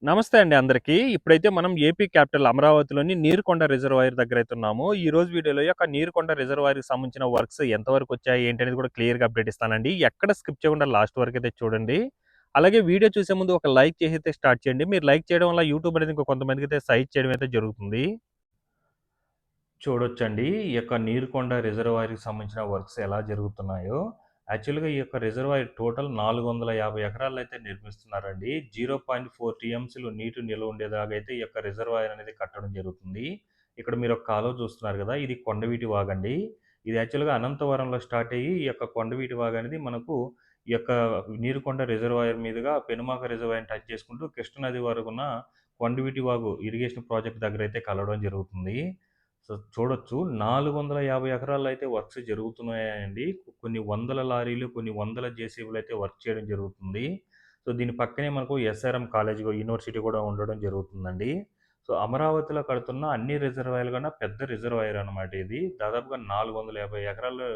నమస్తే అండి అందరికీ. ఇప్పుడైతే మనం ఏపీ క్యాపిటల్ అమరావతిలోని నీరుకొండ రిజర్వాయర్ దగ్గరైతే ఉన్నాము. ఈ రోజు వీడియోలో ఈ యొక్క నీరుకొండ రిజర్వాయర్‌కి సంబంధించిన వర్క్స్ ఎంతవరకొచ్చాయి, ఏంటనేది కూడా క్లియర్‌గా అప్డేట్ ఇస్తానండి. ఎక్కడ స్కిప్ చేయకుండా లాస్ట్ వరకైతే చూడండి. అలాగే వీడియో చూసే ముందు ఒక లైక్ చేసైతే స్టార్ట్ చేయండి. మీరు లైక్ చేయడం వల్ల యూట్యూబ్ అనేది ఇంకో కొంతమందికైతే సజెస్ట్ చేయడం అయితే జరుగుతుంది. చూడొచ్చండి. ఈ యొక్క నీరుకొండ రిజర్వాయర్‌కి సంబంధించిన వర్క్స్ ఎలా జరుగుతున్నాయో. యాక్చువల్‌గా ఈ యొక్క రిజర్వాయర్ టోటల్ 450 ఎకరాల్లో అయితే నిర్మిస్తున్నారండి. 0.4 టీఎంసీలు నీటి నిల్వ ఉండేలాగా అయితే ఈ యొక్క రిజర్వాయర్ అనేది కట్టడం జరుగుతుంది. ఇక్కడ మీరు ఒక కాలువ చూస్తున్నారు కదా! ఇది కొండవీటి వాగండి. ఇది యాక్చువల్‌గా అనంతవరంలో స్టార్ట్ అయ్యి ఈ యొక్క కొండవీటి వాగు అనేది మనకు ఈ యొక్క నీరుకొండ రిజర్వాయర్ మీదుగా పెనుమాక రిజర్వాయర్‌ని టచ్ చేసుకుంటూ కృష్ణానది వరకున్న కొండవీటి వాగు ఇరిగేషన్ ప్రాజెక్ట్ దగ్గరైతే కలవడం జరుగుతుంది. సో, చూడొచ్చు 450 ఎకరాల్లో అయితే వర్క్స్ జరుగుతున్నాయండి. కొన్ని వందల లారీలు, కొన్ని వందల జేసీబీలయితే వర్క్ చేయడం జరుగుతుంది. సో, దీని పక్కనే మనకు ఎస్ఆర్ఎం కాలేజ్ యూనివర్సిటీ కూడా ఉండడం జరుగుతుందండి. సో, అమరావతిలో కడుతున్న అన్ని రిజర్వాయర్ల కన్నా పెద్ద రిజర్వాయర్ అనమాట ఇది. దాదాపుగా 450 ఎకరాలు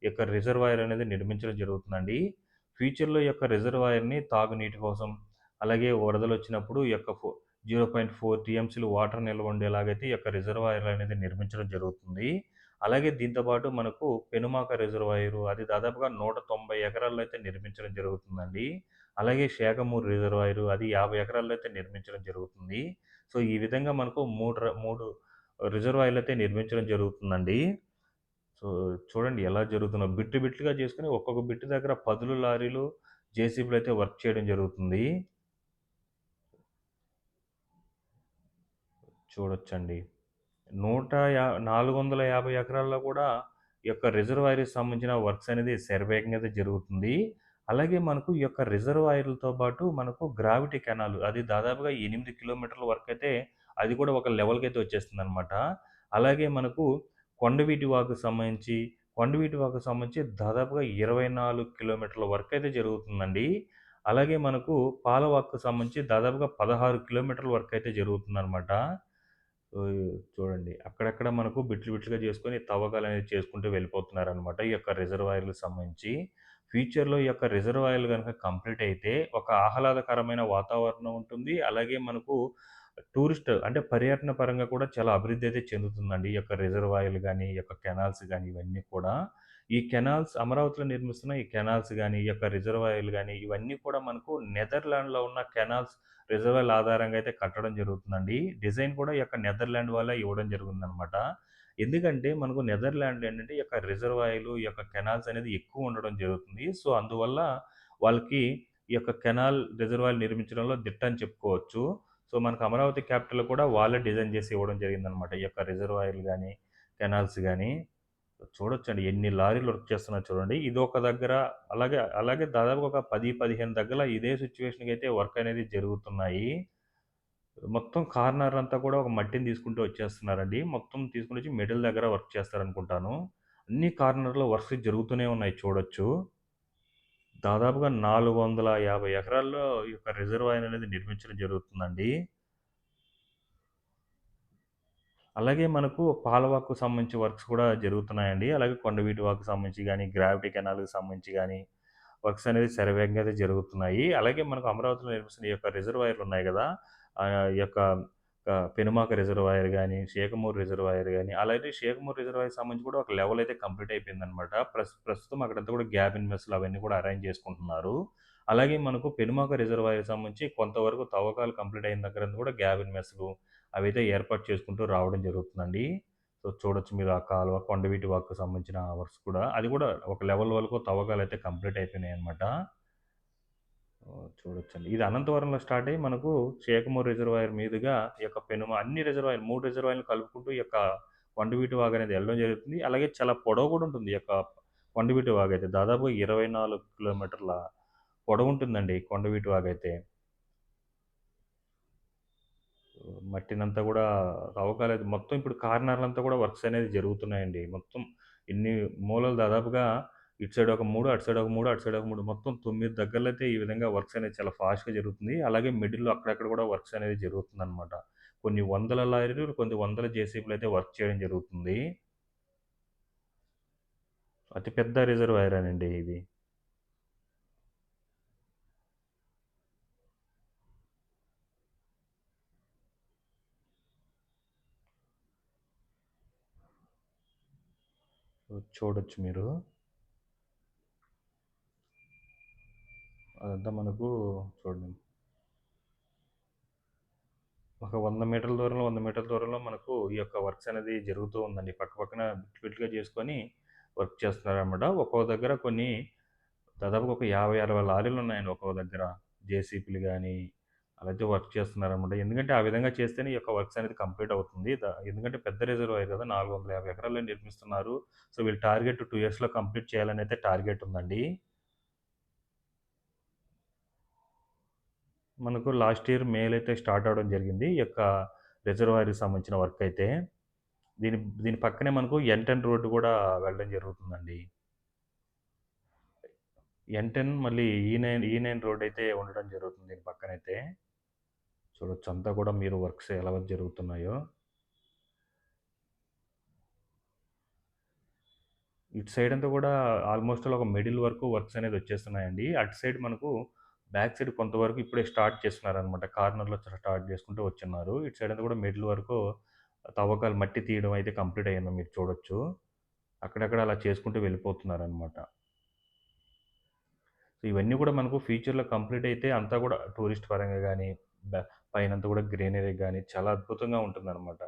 యొక్క రిజర్వాయర్ అనేది నిర్మించడం జరుగుతుందండి. ఫ్యూచర్‌లో ఈ యొక్క రిజర్వాయర్‌ని తాగునీటి కోసం, అలాగే వరదలొచ్చినప్పుడు ఈ యొక్క 0.4 టీఎంసీలు వాటర్ నిల్వ ఉండేలాగైతే ఈ యొక్క రిజర్వాయర్ అనేది నిర్మించడం జరుగుతుంది. అలాగే దీంతో పాటు మనకు పెనుమాక రిజర్వాయరు అది దాదాపుగా 190 ఎకరాల్లో అయితే నిర్మించడం జరుగుతుందండి. అలాగే శేఖమూరు రిజర్వాయరు అది 50 ఎకరాల్లో అయితే నిర్మించడం జరుగుతుంది. సో, ఈ విధంగా మనకు 3 రిజర్వాయర్‌లయితే నిర్మించడం జరుగుతుందండి. సో, చూడండి ఎలా జరుగుతుందో బిట్టు బిట్టుగా చేసుకొని ఒక్కొక్క బిట్ దగ్గర పదులు లారీలు, జేసీబీలయితే వర్క్ చేయడం జరుగుతుంది. చూడొచ్చండి. 450 ఎకరాల్లో కూడా ఈ యొక్క రిజర్వాయర్‌కి సంబంధించిన వర్క్స్ అనేది శరవేగంగా అయితే జరుగుతుంది. అలాగే మనకు ఈ యొక్క రిజర్వాయర్‌లతో పాటు మనకు గ్రావిటీ కెనాల్ అది దాదాపుగా 8 కిలోమీటర్ల వరకైతే అది కూడా ఒక లెవెల్‌కైతే వచ్చేస్తుందనమాట. అలాగే మనకు కొండవీటి వాగుకు సంబంధించి దాదాపుగా 24 కిలోమీటర్ల వరకైతే జరుగుతుందండి. అలాగే మనకు పాలవాక్కు సంబంధించి దాదాపుగా 16 కిలోమీటర్ల వరకైతే జరుగుతుందనమాట. సో, చూడండి. అక్కడక్కడ మనకు బిట్లు బిట్లుగా చేసుకొని తవ్వకాలనేవి చేసుకుంటూ వెళ్ళిపోతున్నారనమాట. ఈ యొక్క రిజర్వాయర్‌లకు సంబంధించి. ఫ్యూచర్‌లో ఈ యొక్క రిజర్వాయర్‌లు గనక కంప్లీట్ అయితే ఒక ఆహ్లాదకరమైన వాతావరణం ఉంటుంది. అలాగే మనకు టూరిస్ట్ అంటే పర్యాటన పరంగా కూడా చాలా అభివృద్ధి అయితే చెందుతుందండి. ఈ యొక్క రిజర్వాయర్‌లు గాని, ఈ యొక్క కెనాల్స్ గాని ఇవన్నీ కూడా. ఈ కెనాల్స్ అమరావతిలో నిర్మిస్తున్న ఈ కెనాల్స్ గాని, ఈ యొక్క రిజర్వాయర్‌లు గాని ఇవన్నీ కూడా మనకు నెదర్లాండ్‌లో ఉన్న కెనాల్స్ రిజర్వాయర్‌ల ఆధారంగా అయితే కట్టడం జరుగుతుందండి. డిజైన్ కూడా ఈ యొక్క నెదర్లాండ్ వాళ్ళే ఇవ్వడం జరిగిందనమాట. ఎందుకంటే మనకు నెదర్లాండ్ ఏంటంటే ఈ యొక్క రిజర్వాయర్‌లు, ఈ యొక్క కెనాల్స్ అనేది ఎక్కువ ఉండడం జరుగుతుంది. సో, అందువల్ల వాళ్ళకి ఈ యొక్క కెనాల్, రిజర్వాయర్‌లు నిర్మించడంలో దిట్ట అని చెప్పుకోవచ్చు. సో, మనకు అమరావతి క్యాపిటల్ కూడా వాళ్ళే డిజైన్ చేసి ఇవ్వడం జరిగిందనమాట. ఈ యొక్క రిజర్వాయర్‌లు గాని, కెనాల్స్ గాని. చూడొచ్చండి ఎన్ని లారీలు వర్క్ చేస్తున్నాయో చూడండి. ఇదొక దగ్గర అలాగే అలాగే దాదాపుగా ఒక 10, 15 దగ్గర ఇదే సిట్యుయేషన్‌కైతే వర్క్ అనేది జరుగుతున్నాయి. మొత్తం కార్నర్ అంతా కూడా ఒక మట్టిని తీసుకుంటూ వచ్చేస్తున్నారండి. మొత్తం తీసుకొనొచ్చి మిడిల్ దగ్గర వర్క్ చేస్తారనుకుంటాను. అన్ని కార్నర్‌లో వర్క్స్ జరుగుతూనే ఉన్నాయి చూడొచ్చు. దాదాపుగా 450 ఎకరాల్లో ఈ యొక్క రిజర్వాయర్ అనేది నిర్మించడం జరుగుతుందండి. అలాగే మనకు పాలవాక్కు సంబంధించి వర్క్స్ కూడా జరుగుతున్నాయండి. అలాగే కొండవీటి వాగుకు సంబంధించి గాని, గ్రావిటీ కెనాల్‌కి సంబంధించి గాని, వర్క్స్ అనేది శరవేగంగా అయితే జరుగుతున్నాయి. అలాగే మనకు అమరావతిలో నిర్మిస్తున్న ఈ యొక్క రిజర్వాయర్‌లు ఉన్నాయి గదా! ఈ యొక్క పెనుమాక రిజర్వాయర్ గాని, షేకుమూరు రిజర్వాయర్ గాని, అలాగే షేకుమూరు రిజర్వాయర్‌కి సంబంధించి కూడా ఒక లెవెల్ అయితే కంప్లీట్ అయిపోయిందనమాట. ప్రస్తుతం అక్కడంతా కూడా గ్యాబిన్ మెస్‌లు అవన్నీ కూడా అరేంజ్ చేసుకుంటున్నారు. అలాగే మనకు పెనుమాక రిజర్వాయర్‌కి సంబంధించి కొంతవరకు తవ్వకాలు కంప్లీట్ అయిన దగ్గరంతా కూడా గ్యాబిన్ మెస్‌లు అవైతే ఏర్పాటు చేసుకుంటూ రావడం జరుగుతుందండి. సో, చూడొచ్చు మీరు ఆ కాలువ, కొండవీటి వాగుకు సంబంధించిన వర్క్స్ కూడా. అది కూడా ఒక లెవెల్ వరకు తవ్వకాలైతే కంప్లీట్ అయిపోయినాయన్నమాట. చూడొచ్చండి. ఇది అనంతవరంలో స్టార్ట్ అయ్యి మనకు షేకుమూరు రిజర్వాయర్ మీదుగా ఈ యొక్క అన్ని రిజర్వాయర్‌లు 3 రిజర్వాయర్‌లు కలుపుకుంటూ ఈ యొక్క కొండవీటి వాగు అనేది ఎళ్ళడం జరుగుతుంది. అలాగే చాలా పొడవు కూడా ఉంటుంది. ఈ యొక్క కొండవీటి వాగైతే దాదాపు 24 కిలోమీటర్ల పొడవుంటుందండి కొండవీటి వాగైతే. మట్టినంతా గూడా తవ్వకాలయితే మొత్తం ఇప్పుడు కార్నర్‌లంతా గూడా వర్క్స్ అనేది జరుగుతున్నాయండి. మొత్తం ఇన్ని మూలలు దాదాపుగా ఇటు సైడ్ ఒక 3, అటు సైడ్ ఒక 3, అటు సైడ్ ఒక 3 మొత్తం 9 దగ్గరలో అయితే ఈ విధంగా వర్క్స్ అనేది చాలా ఫాస్ట్‌గా జరుగుతుంది. అలాగే మిడిల్‌లో అక్కడక్కడ గూడా వర్క్స్ అనేది జరుగుతుందనమాట. కొన్ని వందల లారీలు, కొన్ని వందల జేసీబీలయితే వర్క్ చేయడం జరుగుతుంది. అతి పెద్ద రిజర్వాయరేనండి ఇది. చూడొచ్చు మీరు. అదంతా మనకు చూడండి. ఒక 100 మీటర్ల దూరంలో, 100 మీటర్ల దూరంలో మనకు ఈ యొక్క వర్క్స్ అనేది జరుగుతూ ఉందండి. పక్క పక్కన బిట్లు బిట్లుగా చేసుకొని వర్క్ చేస్తున్నారనమాట. ఒక్కో దగ్గర కొన్ని దాదాపుగా ఒక 50, 60 లారీలున్నాయండి ఒక్కో దగ్గర. జేసీబీలు గానీ, అలాగే వర్క్ చేస్తున్నారనమాట. ఎందుకంటే ఆ విధంగా చేస్తేనే ఈ యొక్క వర్క్స్ అనేది కంప్లీట్ అవుతుంది. ఎందుకంటే పెద్ద రిజర్వాయర్ కదా! 450 ఎకరాల్లో నిర్మిస్తున్నారు. సో, వీళ్ళ టార్గెట్ 2 ఇయర్స్‌లో కంప్లీట్ చేయాలనైతే టార్గెట్ ఉందండి. మనకు లాస్ట్ ఇయర్ మేలో అయితే స్టార్ట్ అవ్వడం జరిగింది. ఈ యొక్క రిజర్వాయర్‌కి సంబంధించిన వర్క్ అయితే. దీని దీని పక్కనే మనకు ఎన్-10 రోడ్డు గూడా వెళ్ళడం జరుగుతుందండి. ఎన్-10 మళ్ళీ ఈ9 రోడ్డయితే ఉండడం జరుగుతుంది దీని పక్కనైతే. చూడొచ్చు అంతా కూడా మీరు వర్క్స్ ఎలా జరుగుతున్నాయో. ఇటు సైడ్ అంతా కూడా ఆల్‌మోస్ట్ ఆల్ ఒక మిడిల్ వరకు వర్క్స్ అనేది వచ్చేస్తున్నాయండి. అటు సైడ్ మనకు బ్యాక్ సైడ్ కొంతవరకు ఇప్పుడే స్టార్ట్ చేస్తున్నారనమాట. కార్నర్‌లో స్టార్ట్ చేసుకుంటూ వచ్చున్నారు. ఇటు సైడ్ అంతా కూడా మిడిల్ వరకు తవ్వకాలు మట్టి తీయడం అయితే కంప్లీట్ అయిందో మీరు చూడొచ్చు. అక్కడక్కడ అలా చేసుకుంటూ వెళ్ళిపోతున్నారనమాట. సో, ఇవన్నీ కూడా మనకు ఫ్యూచర్‌లో కంప్లీట్ అయితే అంతా కూడా టూరిస్ట్ పరంగా గాని, పైనంతా కూడా గ్రీనరీ గాని చాలా అద్భుతంగా ఉంటుందనమాట.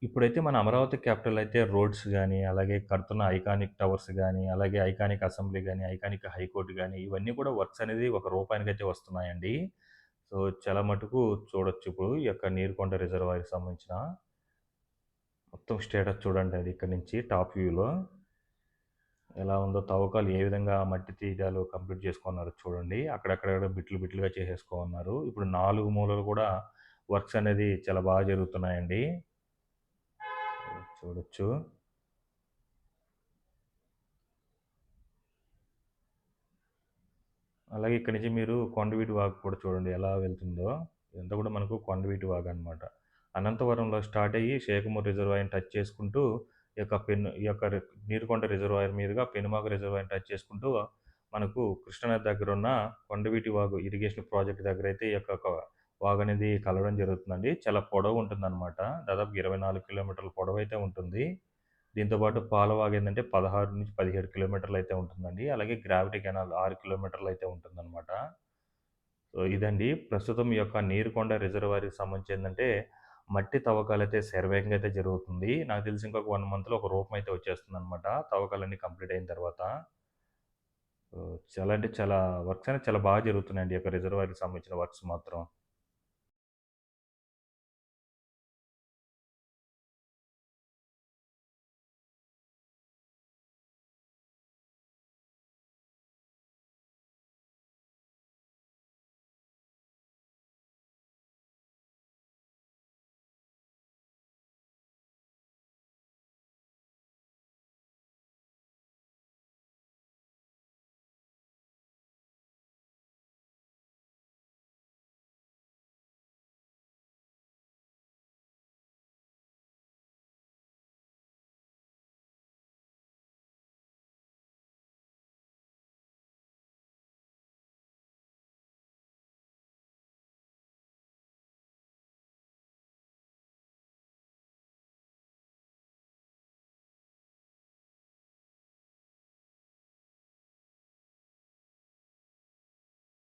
ఇప్పుడైతే మన అమరావతి క్యాపిటల్ అయితే రోడ్స్ గాని, అలాగే కడుతున్న ఐకానిక్ టవర్స్ గాని, అలాగే ఐకానిక్ అసెంబ్లీ గాని, ఐకానిక్ హైకోర్ట్ గాని, ఇవన్నీ కూడా వర్క్స్ అనేది ఒక రూపానికైతే వస్తున్నాయండి. సో, చాలా మటుకు చూడొచ్చు ఇప్పుడు ఈ యొక్క నీరుకొండ రిజర్వాయర్‌కి సంబంధించిన మొత్తం స్టేటస్ చూడండి అది ఇక్కడి నుంచి టాప్ వ్యూలో. ఎలా ఉందో తవ్వకాలు ఏ విధంగా మట్టి తీయడాలు కంప్లీట్ చేసుకున్నారో చూడండి. అక్కడక్కడ బిట్లు బిట్లుగా చేసేసుకోనున్నారు. ఇప్పుడు 4 మూలలు కూడా వర్క్స్ అనేది చాలా బాగా జరుగుతున్నాయండి. చూడొచ్చు. అలాగే ఇక్కడి నుంచి మీరు కొండవీటి వాగు కూడా చూడండి ఎలా వెళ్తుందో. ఇదంతా కూడా మనకు కొండవీటి వాగనమాట. అనంతవరంలో స్టార్ట్ అయ్యి షేకుమూరు రిజర్వాయర్‌ని టచ్ చేసుకుంటూ ఈ యొక్క నీరుకొండ రిజర్వాయర్ మీదుగా పెనుమాక రిజర్వాయర్‌ని టచ్ చేసుకుంటూ మనకు కృష్ణానది దగ్గరున్న కొండవీటి వాగు ఇరిగేషన్ ప్రాజెక్ట్ దగ్గరైతే ఈ యొక్క వాగనేది కలవడం జరుగుతుందండి. చాలా పొడవుంటుందనమాట. దాదాపు 24 కిలోమీటర్ల పొడవైతే ఉంటుంది. దీంతో పాటు పాలవాగేందంటే 16-17 కిలోమీటర్లయితే ఉంటుందండి. అలాగే గ్రావిటీ కెనాల్ 6 కిలోమీటర్లయితే ఉంటుందనమాట. సో, ఇదండి ప్రస్తుతం ఈ యొక్క నీరుకొండ రిజర్వాయర్‌కి సంబంధించి మట్టి తవ్వకాలైతే శరవేగంగా అయితే జరుగుతుంది. నాకు తెలిసి ఇంకొక 1 మంత్‌లో ఒక రూపమైతే వచ్చేస్తుందనమాట. తవ్వకాలన్నీ కంప్లీట్ అయిన తర్వాత. చాలా అంటే చాలా వర్క్స్ అనేది చాలా బాగా జరుగుతున్నాయండి. ఈ యొక్క రిజర్వాయర్‌కి సంబంధించిన వర్క్స్ మాత్రం.